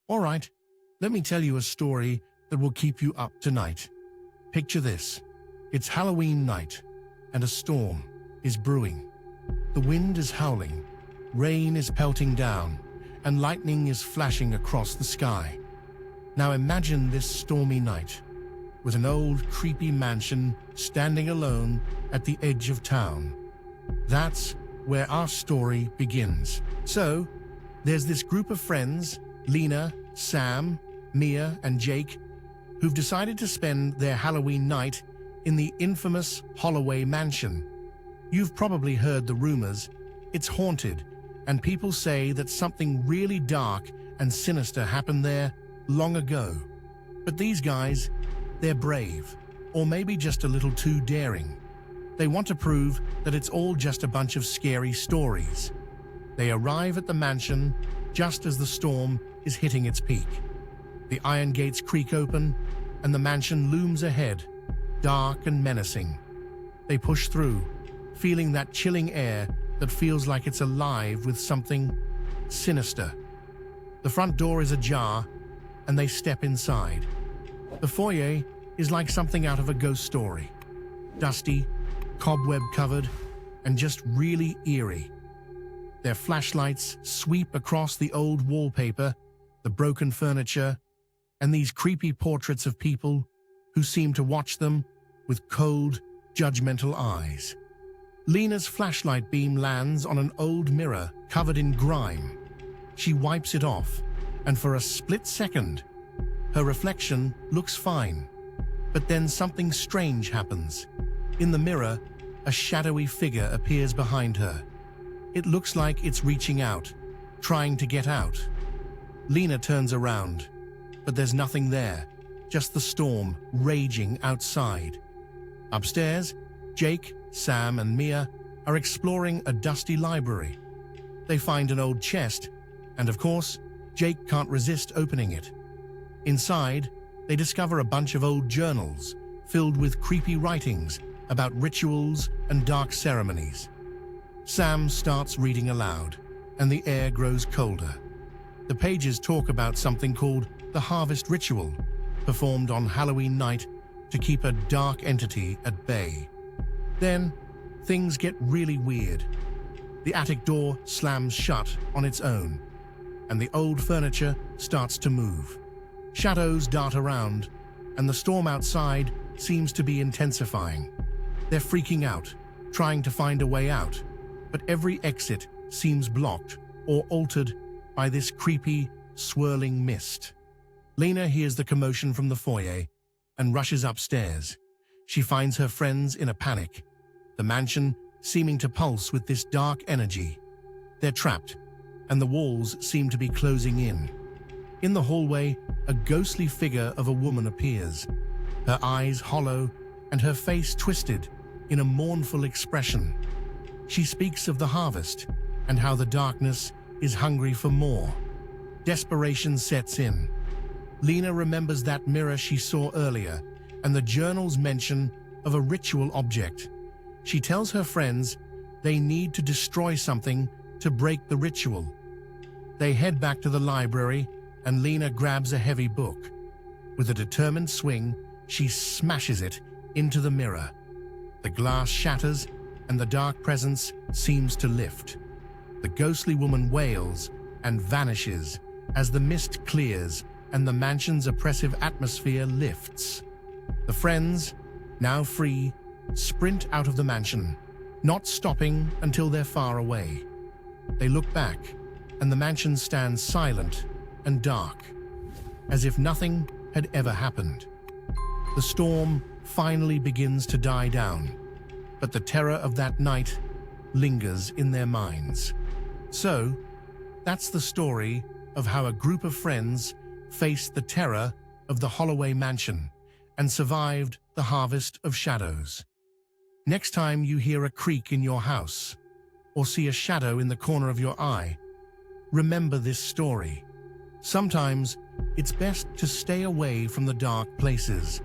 All right, let me tell you a story that will keep you up tonight. Picture this. It's Halloween night, and a storm is brewing. The wind is howling, rain is pelting down, and lightning is flashing across the sky. Now imagine this stormy night, with an old, creepy mansion standing alone at the edge of town. That's where our story begins. So, there's this group of friends, Lena, Sam, Mia, and Jake, who've decided to spend their Halloween night in the infamous Holloway Mansion. You've probably heard the rumors. It's haunted, and people say that something really dark and sinister happened there long ago. But these guys, they're brave, or maybe just a little too daring. They want to prove that it's all just a bunch of scary stories. They arrive at the mansion just as the storm is hitting its peak. The iron gates creak open, and the mansion looms ahead, dark and menacing. They push through, feeling that chilling air that feels like it's alive with something sinister. The front door is ajar, and they step inside. The foyer is like something out of a ghost story. Dusty, cobweb-covered, and just really eerie. Their flashlights sweep across the old wallpaper, the broken furniture, and these creepy portraits of people who seem to watch them with cold, judgmental eyes. Lena's flashlight beam lands on an old mirror covered in grime. She wipes it off, and for a split second, her reflection looks fine. But then something strange happens. In the mirror, a shadowy figure appears behind her. It looks like it's reaching out, trying to get out. Lena turns around, but there's nothing there, just the storm raging outside. Upstairs, Jake, Sam, and Mia are exploring a dusty library. They find an old chest, and of course, Jake can't resist opening it. Inside, they discover a bunch of old journals filled with creepy writings about rituals and dark ceremonies. Sam starts reading aloud, and the air grows colder. The pages talk about something called the Harvest Ritual, performed on Halloween night to keep a dark entity at bay. Then, things get really weird. The attic door slams shut on its own, and the old furniture starts to move. Shadows dart around, and the storm outside seems to be intensifying. They're freaking out, trying to find a way out, but every exit seems blocked or altered by this creepy, swirling mist. Lena hears the commotion from the foyer and rushes upstairs. She finds her friends in a panic, the mansion seeming to pulse with this dark energy. They're trapped, and the walls seem to be closing in. In the hallway, a ghostly figure of a woman appears, her eyes hollow and her face twisted in a mournful expression. She speaks of the harvest and how the darkness is hungry for more. Desperation sets in. Lena remembers that mirror she saw earlier and the journal's mention of a ritual object. She tells her friends they need to destroy something to break the ritual. They head back to the library, and Lena grabs a heavy book. With a determined swing, she smashes it into the mirror. The glass shatters, and the dark presence seems to lift. The ghostly woman wails and vanishes as the mist clears and the mansion's oppressive atmosphere lifts. The friends, now free, sprint out of the mansion, not stopping until they're far away. They look back, and the mansion stands silent and dark, as if nothing had ever happened. The storm finally begins to die down, but the terror of that night lingers in their minds. So, that's the story of how a group of friends faced the terror of the Holloway Mansion and survived the harvest of shadows. Next time you hear a creak in your house or see a shadow in the corner of your eye, remember this story. Sometimes it's best to stay away from the dark places,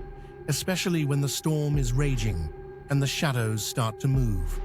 especially when the storm is raging and the shadows start to move.